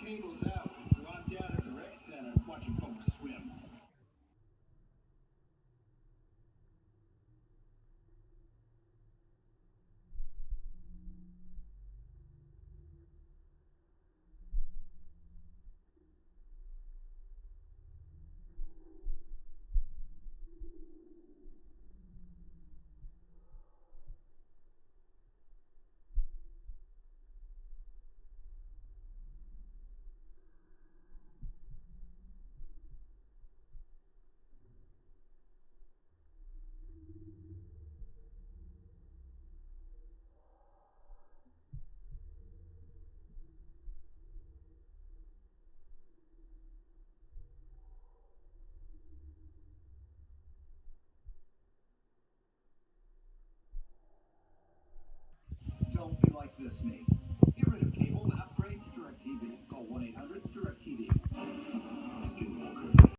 cable's out, so I'm down at the rec center watching folks swim. Don't be like this, mate.